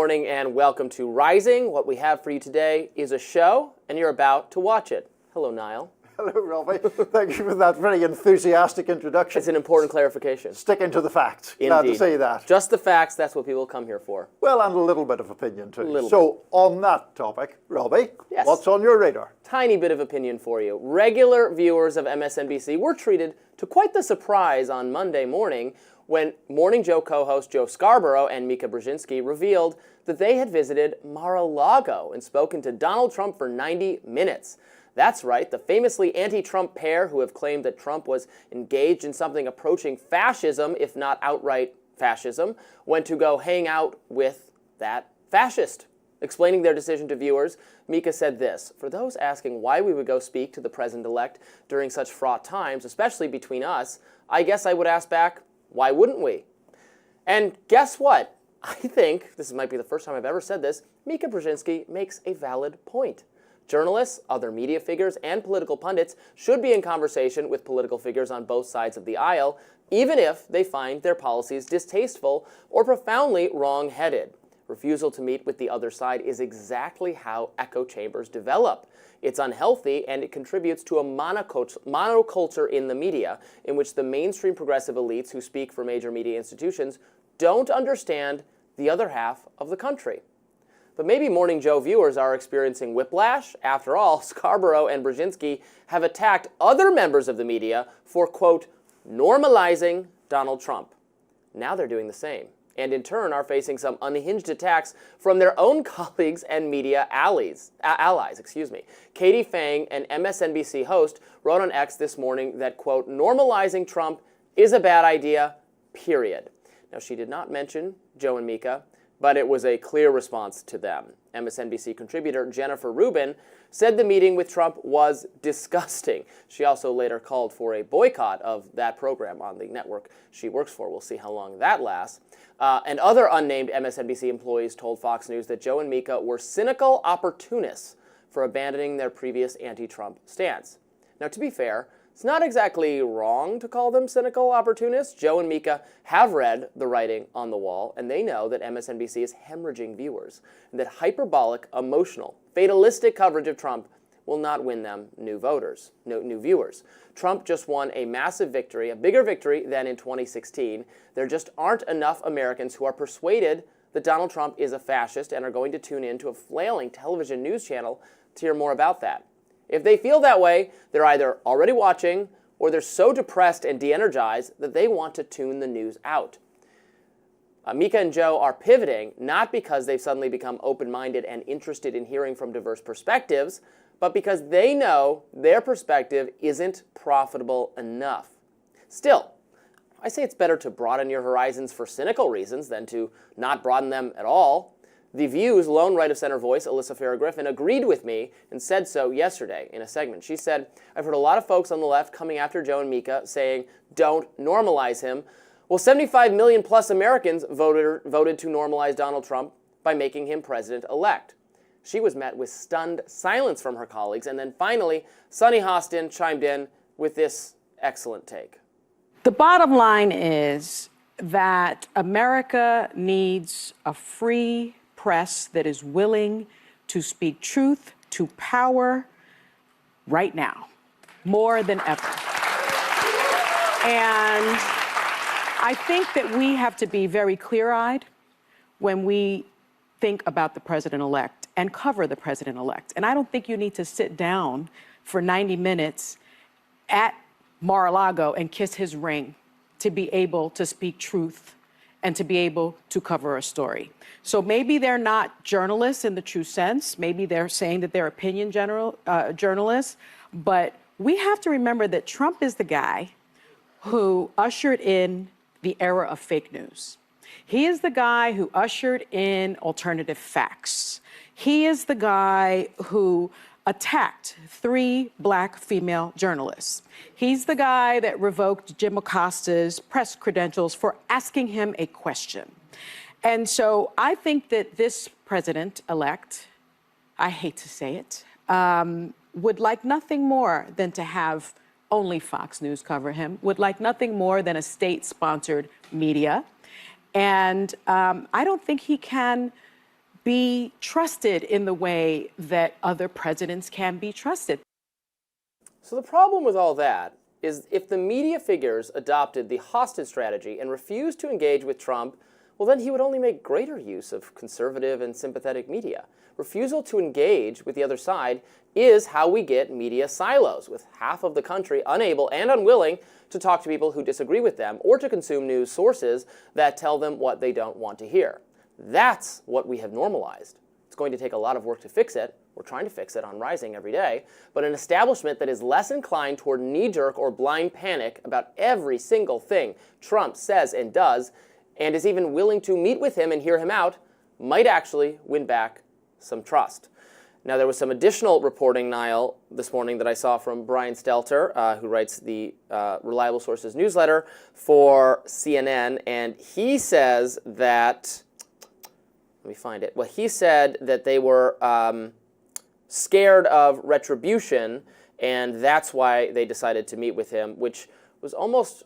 morning and welcome to Rising. What we have for you today is a show, and you're about to watch it. Hello, Niall. Hello, Robby. Thank you for that very enthusiastic introduction. It's an important clarification. Sticking to the facts. Indeed. Glad to say that. Just the facts, that's what people come here for. Well, and a little bit of opinion too. So, on that topic, Robby, yes, what's on your radar? Tiny bit of opinion for you. Regular viewers of MSNBC were treated to quite the surprise on Monday morning when Morning Joe co-host Joe Scarborough and Mika Brzezinski revealed that they had visited Mar-a-Lago and spoken to Donald Trump for 90 minutes. That's right, the famously anti-Trump pair who have claimed that Trump was engaged in something approaching fascism, if not outright fascism, went to go hang out with that fascist. Explaining their decision to viewers, Mika said this: "For those asking why we would go speak to the president-elect during such fraught times, especially between us, I guess I would ask back, why wouldn't we?" And guess what? I think, this might be the first time I've ever said this, Mika Brzezinski makes a valid point. Journalists, other media figures, and political pundits should be in conversation with political figures on both sides of the aisle, even if they find their policies distasteful or profoundly wrong-headed. Refusal to meet with the other side is exactly how echo chambers develop. It's unhealthy, and it contributes to a monoculture in the media, in which the mainstream progressive elites who speak for major media institutions don't understand the other half of the country. But maybe Morning Joe viewers are experiencing whiplash. After all, Scarborough and Brzezinski have attacked other members of the media for, quote, normalizing Donald Trump. Now they're doing the same, and in turn are facing some unhinged attacks from their own colleagues and media allies. Katie Phang, an MSNBC host, wrote on X this morning that, quote, normalizing Trump is a bad idea, period. Now, she did not mention Joe and Mika, but it was a clear response to them. MSNBC contributor Jennifer Rubin said the meeting with Trump was disgusting. She also later called for a boycott of that program on the network she works for. We'll see how long that lasts. And other unnamed MSNBC employees told Fox News that Joe and Mika were cynical opportunists for abandoning their previous anti-Trump stance. Now, to be fair, it's not exactly wrong to call them cynical opportunists. Joe and Mika have read the writing on the wall, and they know that MSNBC is hemorrhaging viewers, and that hyperbolic, emotional, fatalistic coverage of Trump will not win them new viewers. Trump just won a massive victory, a bigger victory than in 2016. There just aren't enough Americans who are persuaded that Donald Trump is a fascist and are going to tune in to a flailing television news channel to hear more about that. If they feel that way, they're either already watching or they're so depressed and de-energized that they want to tune the news out. Mika and Joe are pivoting not because they've suddenly become open-minded and interested in hearing from diverse perspectives, but because they know their perspective isn't profitable enough. Still, I say it's better to broaden your horizons for cynical reasons than to not broaden them at all. The View's lone right-of-center voice, Alyssa Farah-Griffin, agreed with me and said so yesterday in a segment. She said, "I've heard a lot of folks on the left coming after Joe and Mika saying, don't normalize him. Well, 75 million plus Americans voted to normalize Donald Trump by making him president-elect." She was met with stunned silence from her colleagues, and then finally, Sunny Hostin chimed in with this excellent take. The bottom line is that America needs a free press that is willing to speak truth to power right now, more than ever. And I think that we have to be very clear-eyed when we think about the president-elect and cover the president-elect. And I don't think you need to sit down for 90 minutes at Mar-a-Lago and kiss his ring to be able to speak truth and to be able to cover a story. So maybe they're not journalists in the true sense. Maybe they're saying that they're opinion journalists. But we have to remember that Trump is the guy who ushered in the era of fake news. He is the guy who ushered in alternative facts. He is the guy who attacked 3 black female journalists. He's the guy that revoked Jim Acosta's press credentials for asking him a question. And so I think that this president-elect, I hate to say it, would like nothing more than to have only Fox News cover him, would like nothing more than a state-sponsored media. And I don't think he can be trusted in the way that other presidents can be trusted. So the problem with all that is if the media figures adopted the hostage strategy and refused to engage with Trump, well, then he would only make greater use of conservative and sympathetic media. Refusal to engage with the other side is how we get media silos, with half of the country unable and unwilling to talk to people who disagree with them or to consume news sources that tell them what they don't want to hear. That's what we have normalized. It's going to take a lot of work to fix it. We're trying to fix it on Rising every day. But an establishment that is less inclined toward knee-jerk or blind panic about every single thing Trump says and does, and is even willing to meet with him and hear him out, might actually win back some trust. Now, there was some additional reporting, Niall, this morning that I saw from Brian Stelter, who writes the Reliable Sources newsletter for CNN, and he says that, let me find it. Well, he said that they were scared of retribution, and that's why they decided to meet with him, which was almost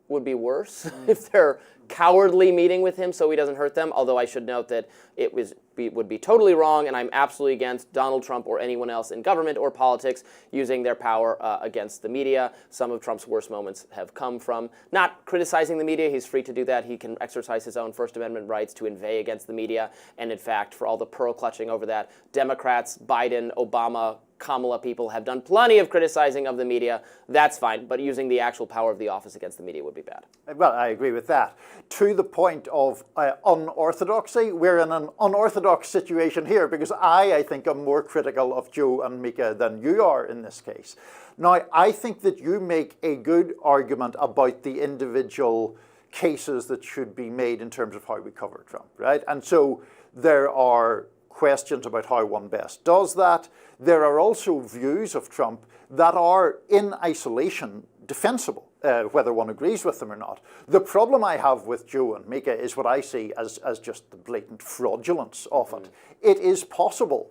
would be worse if they're cowardly meeting with him so he doesn't hurt them, although I should note that it would be totally wrong, and I'm absolutely against Donald Trump or anyone else in government or politics using their power against the media. Some of Trump's worst moments have come from not criticizing the media. He's free to do that. He can exercise his own First Amendment rights to inveigh against the media, and in fact, for all the pearl clutching over that, Democrats, Biden, Obama, Kamala people have done plenty of criticizing of the media. That's fine, but using the actual power of the office against the media would be bad. Well, I agree with that. To the point of unorthodoxy, we're in an unorthodox situation here because I think, am more critical of Joe and Mika than you are in this case. Now, I think that you make a good argument about the individual cases that should be made in terms of how we cover Trump, right? And so there are questions about how one best does that. There are also views of Trump that are in isolation defensible, whether one agrees with them or not. The problem I have with Joe and Mika is what I see as just the blatant fraudulence of it. It is possible,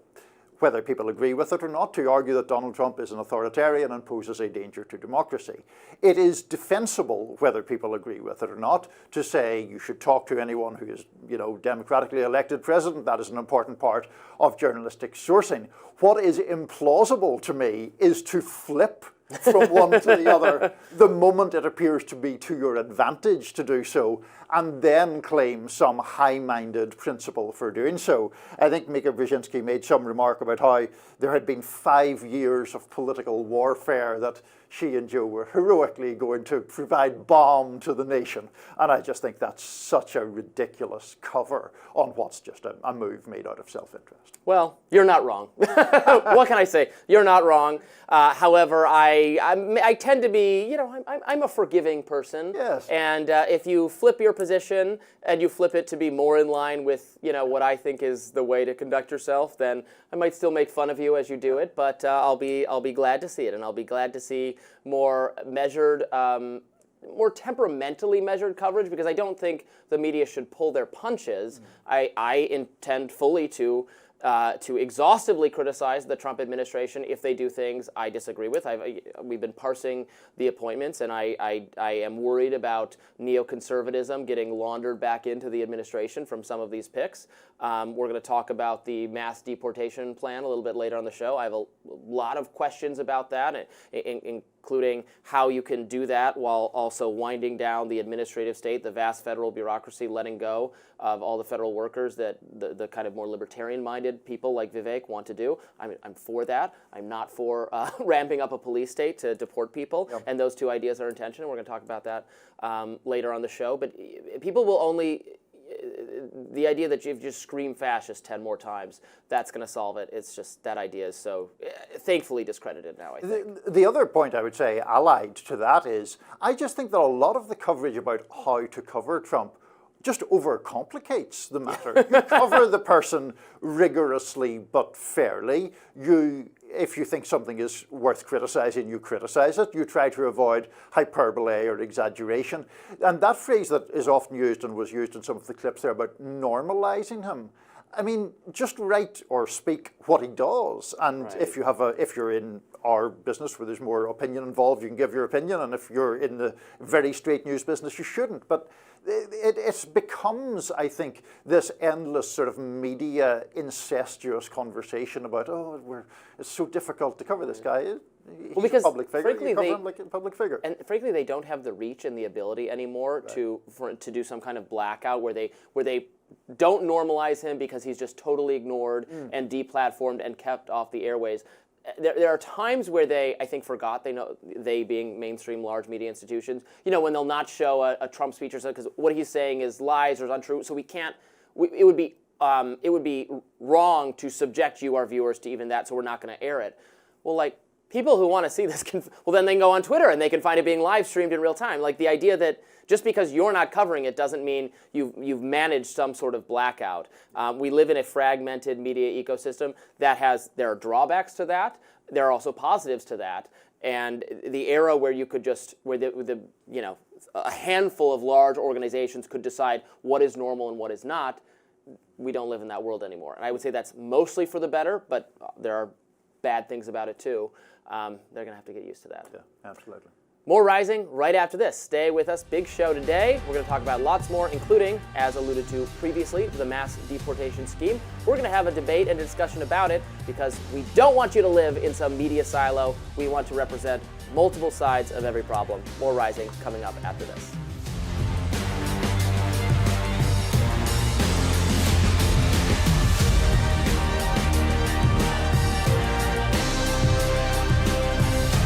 whether people agree with it or not, to argue that Donald Trump is an authoritarian and poses a danger to democracy. It is defensible, whether people agree with it or not, to say you should talk to anyone who is, democratically elected president. That is an important part of journalistic sourcing. What is implausible to me is to flip from one to the other the moment it appears to be to your advantage to do so, and then claim some high-minded principle for doing so. I think Mika Brzezinski made some remark about how there had been 5 years of political warfare that she and Joe were heroically going to provide balm to the nation. And I just think that's such a ridiculous cover on what's just a move made out of self-interest. Well, you're not wrong. What can I say? You're not wrong. However, I tend to be, I'm a forgiving person. Yes. And if you flip your position and you flip it to be more in line with, what I think is the way to conduct yourself, then I might still make fun of you as you do it. But I'll be glad to see it, and I'll be glad to see more measured, more temperamentally measured coverage, because I don't think the media should pull their punches. I intend fully to exhaustively criticize the Trump administration if they do things I disagree with. We've been parsing the appointments, and I am worried about neoconservatism getting laundered back into the administration from some of these picks. We're going to talk about the mass deportation plan a little bit later on the show. I have a lot of questions about that, including how you can do that while also winding down the administrative state, the vast federal bureaucracy, letting go of all the federal workers that the kind of more libertarian-minded people like Vivek want to do. I'm for that. I'm not for ramping up a police state to deport people, and those two ideas are in tension, and we're going to talk about that later on the show. But people will only... The idea that you just scream fascist 10 more times, that's going to solve it. It's just that idea is so thankfully discredited now, I think. The other point I would say allied to that is I just think that a lot of the coverage about how to cover Trump just overcomplicates the matter. You cover the person rigorously but fairly. If you think something is worth criticizing, you criticize it. You try to avoid hyperbole or exaggeration. And that phrase that is often used and was used in some of the clips there about normalizing him, I mean, just write or speak what he does. And right. if you're in our business where there's more opinion involved, you can give your opinion. And if you're in the very straight news business, you shouldn't. But it becomes, I think, this endless sort of media incestuous conversation about, it's so difficult to cover this guy. He's because a public figure. frankly, You cover him like a public figure. And frankly, they don't have the reach and the ability anymore to do some kind of blackout where they don't normalize him because he's just totally ignored and deplatformed and kept off the airways. There are times where they, I think, forgot they being mainstream large media institutions, when they'll not show a Trump speech or something because what he's saying is lies or is untrue. So we can't. It would be wrong to subject you, our viewers, to even that. So we're not going to air it. Well, like people who want to see this then they can go on Twitter and they can find it being live streamed in real time. Like the idea that just because you're not covering it doesn't mean you've managed some sort of blackout. We live in a fragmented media ecosystem there are drawbacks to that. There are also positives to that. And the era where you could where a handful of large organizations could decide what is normal and what is not, we don't live in that world anymore. And I would say that's mostly for the better, but there are bad things about it too. They're going to have to get used to that. Yeah, absolutely. More Rising right after this. Stay with us. Big show today. We're going to talk about lots more, including, as alluded to previously, the mass deportation scheme. We're going to have a debate and discussion about it because we don't want you to live in some media silo. We want to represent multiple sides of every problem. More Rising coming up after this.